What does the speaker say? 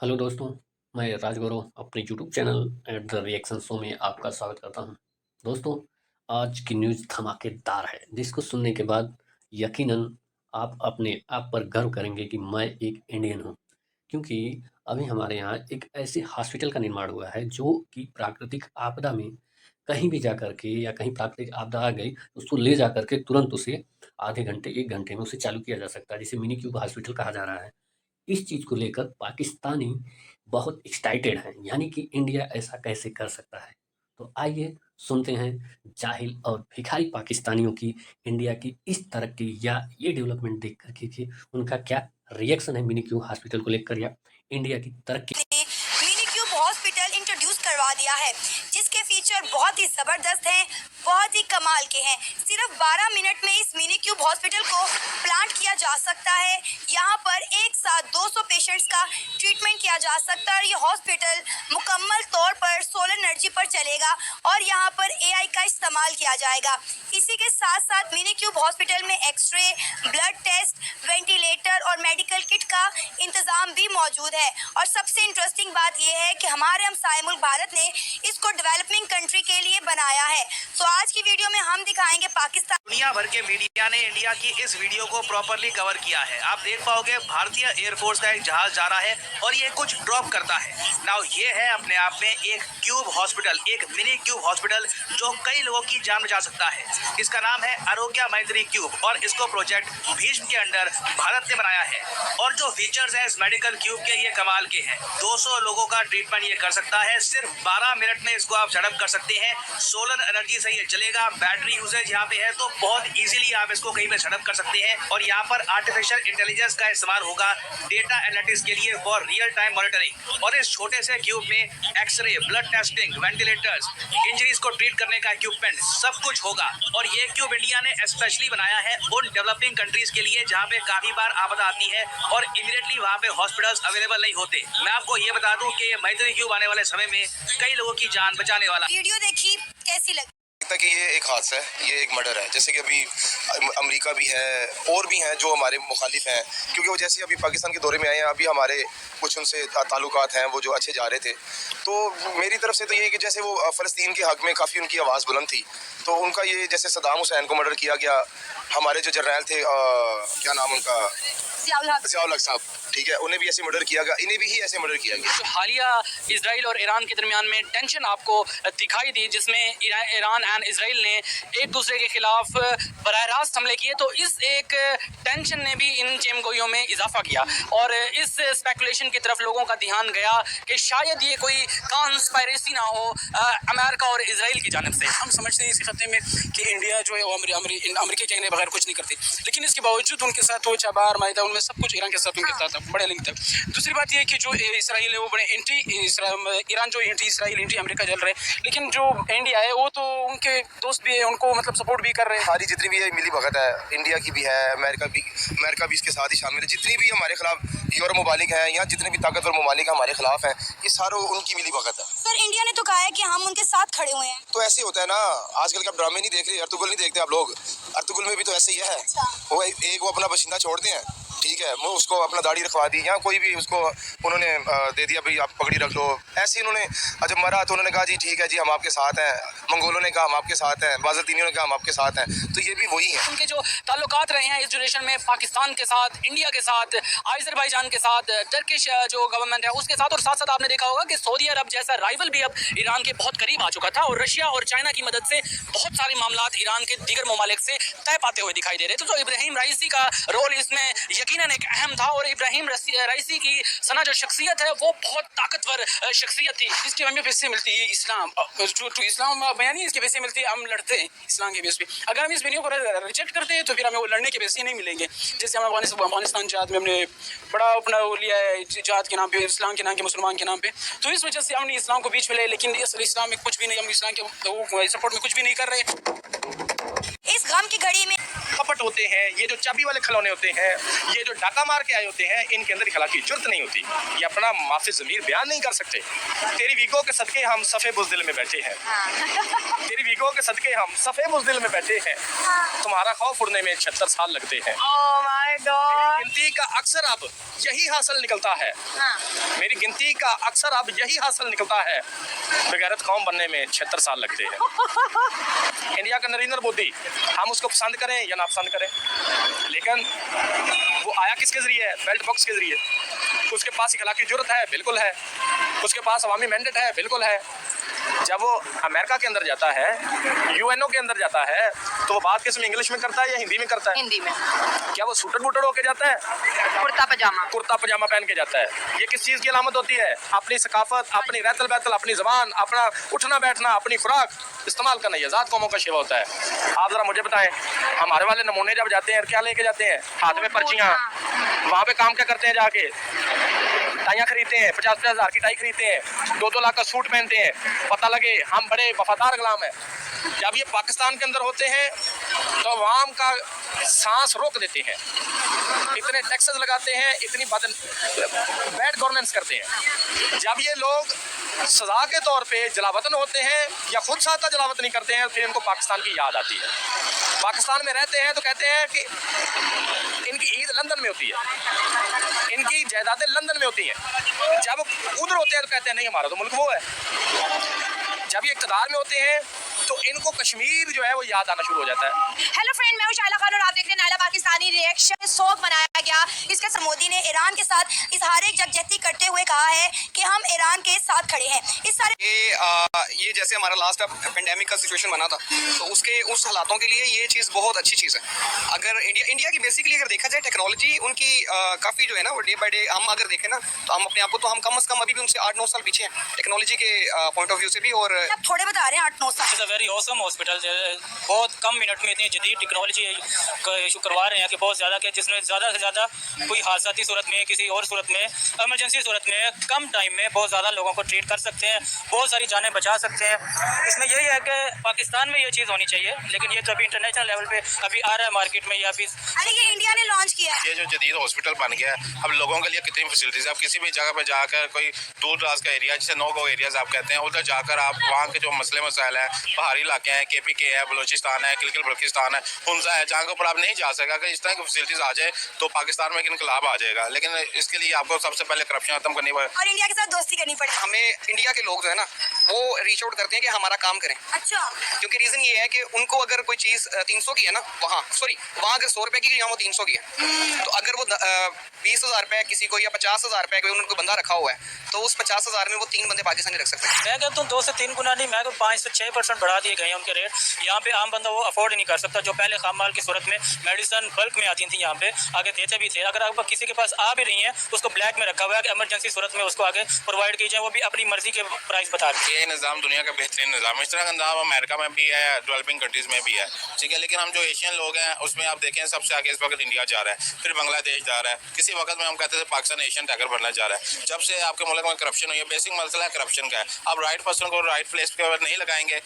Hello दोस्तों, मैं राजगौरव अपने YouTube channel at the reaction show में आपका स्वागत करता हूं। दोस्तों, आज की न्यूज़ धमाकेदार है, जिसको सुनने के बाद यकीनन आप अपने आप पर गर्व करेंगे कि मैं एक इंडियन हूं। क्योंकि अभी हमारे यहाँ एक ऐसे हॉस्पिटल का निर्माण हुआ है जो कि प्राकृतिक आपदा में कहीं भी जा कर के या कहीं प्राकृतिक आपदा आ गई, तो उसको ले जा कर के तुरंत उसे आधे घंटे, 1 घंटे में उसे चालू किया जा सकता है, जिसे मिनी क्यूब हॉस्पिटल कहा जा रहा है। इस चीज़ को लेकर पाकिस्तानी बहुत एक्साइटेड हैं, यानी कि इंडिया ऐसा कैसे कर सकता है। तो आइए सुनते हैं जाहिल और भिखारी पाकिस्तानियों की इंडिया की इस तरक्की या ये डेवलपमेंट देख कर के कि उनका क्या रिएक्शन है मिनी क्यू हॉस्पिटल को लेकर या इंडिया की तरक्की। मिनी क्यूब हॉस्पिटल इंट्रोड्यूस करवा दिया है, जिसके फीचर बहुत ही जबरदस्त हैं, बहुत ही कमाल के हैं। सिर्फ 12 मिनट में इस मिनी क्यूब हॉस्पिटल को प्लांट किया जा सकता है। यहाँ पर एक साथ 200 पेशेंट्स का ट्रीटमेंट किया जा सकता है। ये हॉस्पिटल मुकम्मल तौर पर सोलर एनर्जी पर चलेगा और यहाँ पर एआई का इस्तेमाल किया जाएगा। इसी के साथ साथ मिनी क्यूब हॉस्पिटल में एक्सरे, ब्लड टेस्ट, वेंटिलेटर और मेडिकल किट का इंतजाम भी मौजूद है। और सबसे इंटरेस्टिंग बात यह है कि हमारे हमसाए मुल्क भारत ने इसको डेवलपिंग कंट्री के लिए बनाया है। तो आज की वीडियो में हम दिखाएंगे पाकिस्तान। दुनिया भर के मीडिया ने इंडिया की इस वीडियो को प्रॉपरली कवर किया है। आप देख पाओगे भारतीय एयरफोर्स का एक जहाज जा रहा है और ये कुछ ड्रॉप करता है। नाउ ये है अपने आप में एक क्यूब हॉस्पिटल, एक मिनी क्यूब हॉस्पिटल जो कई लोगों की जान बचा सकता है। इसका नाम है आरोग्य मैत्री क्यूब और इसको प्रोजेक्ट भीष्म के अंडर भारत ने बनाया है। और जो फीचर्स है इस मेडिकल क्यूब के, ये कमाल के हैं। 200 लोगों का ट्रीटमेंट ये कर सकता है। सिर्फ 12 मिनट में इसको आप सेटअप कर सकते हैं। सोलर एनर्जी से ये चलेगा। बैटरी यूजेज यहाँ पे है तो बहुत इजीली आप इसको कहीं पे सेटअप कर सकते हैं। और यहाँ पर आर्टिफिशियल इंटेलिजेंस का इस्तेमाल होगा डेटा एनालिटिक्स के लिए फॉर रियल टाइम मॉनिटरिंग। और इस छोटे से क्यूब में X ray, blood testing, ventilators, injuries को ट्रीट करने का इक्विपमेंट सब कुछ होगा। और ये क्यूब इंडिया ने स्पेशली बनाया है उन डेवलपिंग कंट्रीज के लिए जहाँ पे काफी बार आपदा आती है और इमीडिएटली वहाँ पे हॉस्पिटल्स अवेलेबल नहीं होते। मैं आपको ये बता दूं कि ये मैत्री क्यूब आने वाले समय में कई लोगों की जान बचाने वाला। वीडियो देखी, कैसी लगी? कि ये एक हादसा है, ये एक मर्डर है। जैसे कि अभी अमेरिका भी है और भी हैं जो हमारे मुखालिफ हैं, क्योंकि वो जैसे अभी पाकिस्तान के दौरे में आए हैं, अभी हमारे कुछ उनसे ताल्लुकात हैं वो जो अच्छे जा रहे थे। तो मेरी तरफ से तो ये कि जैसे वो फ़लस्तीन के हक़ में काफ़ी उनकी आवाज़ बुलंद थी, तो उनका ये जैसे सद्दाम हुसैन को मर्डर किया गया, हमारे जो जर्नैल थे क्या नाम उनका, ज़ियाउल हक़ साहब, ठीक है, उन्हें भी ऐसे मर्डर किया गया, इन्हें भी ही ऐसे मर्डर किया गया। तो हालिया इजराइल और ईरान के दरमियान में टेंशन आपको दिखाई दी, जिसमें ईरान एंड इजराइल ने एक दूसरे के खिलाफ बराह रास्त हमले किए। तो इस एक टेंशन ने भी इन चेमगोइयों में इजाफा किया और इस स्पेकुलेशन की तरफ लोगों का ध्यान गया कि शायद ये कोई कॉन्स्पायरेसी ना हो अमेरिका और इजराइल की जानिब से। हम समझते हैं इस खत्ते में कि इंडिया जो है वो अमेरिका के बगैर कुछ नहीं करती, लेकिन इसके बावजूद उनके साथ वो चबार मायदा उनमें सब कुछ ईरान के साथ उनके साथ बड़े लिंक तक। दूसरी बात ये कि जो इसराइल है वो बड़े ईरान जो एंटी इसराइल एंटी अमेरिका चल रहे हैं, लेकिन जो इंडिया है वो तो उनके दोस्त भी है, उनको मतलब सपोर्ट भी कर रहे हैं। सारी जितनी भी ये मिली भगत है, इंडिया की भी है, अमेरिका भी इसके साथ ही शामिल है। जितनी भी हमारे खिलाफ यूरोप ममालिक हैं या जितने भी ताकतवर ममालिक हमारे खिलाफ हैं, ये सारों उनकी मिली भगत है। सर, इंडिया ने तो कहा है कि हम उनके साथ खड़े हुए हैं। तो ऐसे ही होता है ना, आजकल के आप ड्रामे नहीं देख रहे, अर्तुगरुल नहीं देखते आप लोग, अर्तुगरुल में भी तो ऐसे ही है। वो एक वो अपना बशिंदा छोड़ते हैं, ठीक है, वो उसको अपना दाढ़ी रखवा दी, या कोई भी उसको उन्होंने दे दिया भाई आप पगड़ी रख लो। ऐसे इन्होंने जब मरा तो उन्होंने कहा जी ठीक है जी हम आपके साथ हैं, मंगोलों ने कहा हम आपके साथ हैं, बाज़तीनियों ने कहा हम आपके साथ हैं। तो ये भी वही है। उनके जो ताल्लुकात रहे हैं इस ड्यूरेशन में पाकिस्तान के साथ, इंडिया के साथ, अज़रबैजान के साथ, टर्किश जो गवर्नमेंट है उसके साथ, और साथ साथ आपने देखा होगा कि सऊदी अरब जैसा राइवल भी अब ईरान के बहुत करीब आ चुका था और रशिया और चाइना की मदद से बहुत सारे मामलात ईरान के दीगर ममालिक से तय पाते हुए दिखाई दे रहे थे। तो इब्राहिम राइसी का रोल इसमें यकीनन एक अहम था और इब्राहिम राइसी की सना जो शख्सियत है वो बहुत ताकतवर शख्सियत थी। इसके हमें पैसे मिलती है इस्लाम जो इस्लाम बयान नहीं, इसके पैसे मिलते हैं, हम लड़ते हैं इस्लाम के बेस पे। अगर हम इस वीडियो को रिजेक्ट करते हैं तो फिर हमें वो लड़ने के पैसे नहीं मिलेंगे। जैसे हम अफगानिस्तान जहाद में हमने बड़ा अपना वो लिया है जहाद के नाम पे, इस्लाम के नाम के, मुसलमान के नाम पे, तो इस वजह से हमने इस्लाम को बीच में ले, लेकिन इस्लाम में कुछ भी नहीं, हम इस्लाम के सपोर्ट में कुछ भी नहीं कर रहे। इस गम की घड़ी में कपट होते हैं, ये जो चाबी वाले खिलौने होते हैं, ये जो डाका मार के आए होते हैं, इनके अंदर इखलाक की जुर्त नहीं होती, ये अपना माफी ज़मीर बयान नहीं कर सकते। तेरी वीगो के सदके हम सफ़े बुज़दिल में बैठे हैं, तेरी वीगो के सदके हम सफ़े बुज़दिल में बैठे हैं, तुम्हारा खौफ उड़ने में 76 साल लगते हैं। Oh my my God. गिनती का अक्सर अब यही हासिल निकलता है। मेरी गिनती का अक्सर अब यही हासिल निकलता है। बेगैरत कौम बनने में 76 साल लगते हैं। इंडिया का नरेंद्र मोदी, हम उसको पसंद करें या ना पसंद करें, लेकिन वो आया किसके जरिए है? बेल्ट बॉक्स के जरिए। उसके पास इखलाकी जुर्रत है, बिल्कुल है। उसके पास अवामी मैंडेट है, बिल्कुल है। जब वो अमेरिका के अंदर जाता है, यूएनओ के अंदर जाता है, तो वो बात किसमें, इंग्लिश में करता है या हिंदी में करता है? हिंदी में। क्या वो सूटेड बूटेड होके जाता है? कुर्ता पजामा। कुर्ता पजामा पहन के जाता है। ये किस चीज़ की अलामत होती है? अपनी सकाफत, अपनी रहतल बैतल, अपनी ज़बान, अपना उठना बैठना, अपनी खुराक इस्तेमाल करना, ये ज़ात कौमों का शेवा होता है। आप ज़रा मुझे बताएं, हमारे वाले नमूने जब जाते हैं क्या लेके जाते हैं? हाथ में पर्चियाँ। वहाँ पे काम क्या करते हैं? जाके टाइयाँ खरीदते हैं, 50-50 हज़ार की टाई खरीदते हैं, 2-2 लाख का सूट पहनते हैं, पता लगे हम बड़े वफादार गुलाम हैं। जब ये पाकिस्तान के अंदर होते हैं तो अवाम का सांस रोक देते हैं, इतने टैक्सेस लगाते हैं, इतनी बैड गवर्नेंस करते हैं। जब ये लोग सजा के तौर पे जलावतन होते हैं या खुद साथ जलावतनी करते हैं, फिर इनको पाकिस्तान की याद आती है। पाकिस्तान में रहते हैं तो कहते हैं कि इनकी ईद लंदन में होती है, इनकी जायदादें लंदन में होती हैं। जब उधर होते हैं तो कहते हैं नहीं, हमारा तो मुल्क वो है। जब ये इक़्तिदार में होते हैं तो इनको कश्मीर जो है वो याद आना शुरू हो जाता है। हेलो फ्रेंड, मैं हूं शाइला खान और आप देख रहे हैं नायला पाकिस्तानी रिएक्शन। शोक मनाया गया, इसके साथ मोदी ने ईरान के साथ इजहार यकजहती करते हुए कहा है कि हम ईरान के साथ खड़े हैं। इस सारे ये जैसे हमारा लास्ट पेंडेमिक का सिचुएशन बना था, तो उसके उस हालातों के लिए ये चीज़ बहुत अच्छी चीज़ है। अगर इंडिया की बेसिकली अगर देखा जाए, टेक्नोलॉजी उनकी काफ़ी जो है ना वो डे बाय डे, हम अगर देखें ना तो हम अपने आप को, तो हम कम अज़ कम अभी भी उनसे 8-9 साल पीछे हैं टेक्नोलॉजी के पॉइंट ऑफ व्यू से भी। और आप थोड़े बता रहे हैं 8-9 साल। It's a very awesome hospital. बहुत कम मिनट में इतनी जदीद टेक्नोलॉजी का इशू करवा रहे हैं कि बहुत ज़्यादा, कि जिसमें ज़्यादा से ज़्यादा कोई हादसाती सूरत में, किसी और सूरत में, इमरजेंसी सूरत में कम टाइम में बहुत ज़्यादा लोगों को ट्रीट कर सकते हैं, बहुत सारी जानें बचा सकते हैं। इसमें यही है कि पाकिस्तान में ये चीज़ होनी चाहिए, लेकिन ये तो अभी इंटरनेशनल लेवल पे अभी आ रहा है मार्केट में, या फिर अरे ये इंडिया ने लॉन्च किया है। ये जो जदीद हॉस्पिटल बन गया है, अब लोगों के लिए कितनी फैसिलिटीज है। अब किसी भी जगह पे जाकर, कोई दूर दराज का एरिया जिसे नो गो एरियाज आप कहते हैं, उधर जाकर आप वहाँ के जो मसले मसाइल हैं, पहाड़ी इलाके हैं, KPK है, बलोचिस्तान है, किलगित बल्तिस्तान है, हुंजा है, जहाँ के ऊपर आप नहीं जा सका। अगर इस तरह की फैसिलिटीज आ जाए तो पाकिस्तान में एक इनकलाब आ जाएगा। लेकिन इसके लिए आपको सबसे पहले करप्शन खत्म करनी पड़ेगी और इंडिया के साथ दोस्ती करनी पड़ेगी। हमें इंडिया के लोग जो है ना वो रीच आउट करते हैं कि हमारा काम करें। अच्छा, क्योंकि रीज़न ये है कि उनको अगर कोई चीज़ 300 की है ना, वहाँ अगर 100 रुपए की, यहाँ वो 300 की है, तो अगर वो 20,000 रुपए किसी को या 50,000 रुपए कोई उनको बंदा रखा हुआ है, तो उस 50,000 में वो 3 बंदे पाकिस्तानी रख सकते हैं। मैं कहता हूँ 2 से 3 गुना नहीं, मैं तो 5 से 6% बढ़ा दिए गए हैं उनके रेट। यहाँ पे आम बंदा वो अफोर्ड नहीं कर सकता। जो पहले खाम माल की सूरत में मेडिसिन बल्क में आती थी, यहाँ पे आगे देते भी थे। अगर आप किसी के पास आ भी रही हैं, उसको ब्लैक में रखा हुआ है कि इमरजेंसी सूरत में उसको आगे प्रोवाइड की जाए, वो भी अपनी मर्जी के प्राइस बता रही है। ये निज़ाम दुनिया का बेहतरीन निज़ाम है। इस तरह का निज़ाम अमेरिका में भी है, डेवलपिंग कंट्रीज़ में भी है, ठीक है। लेकिन हम जो एशियन लोग हैं उसमें आप देखें सबसे आगे इस वक्त इंडिया जा रहा है, फिर बांग्लादेश जा रहा है। किसी वक्त में हम कहते थे पाकिस्तान एशियन टाइगर बनना जा रहा है। जब से आपके मुल्क में करप्शन हुई है, बेसिक मसला है करप्शन का है। आप राइट पर्सन को राइट प्लेस पे नहीं लगाएंगे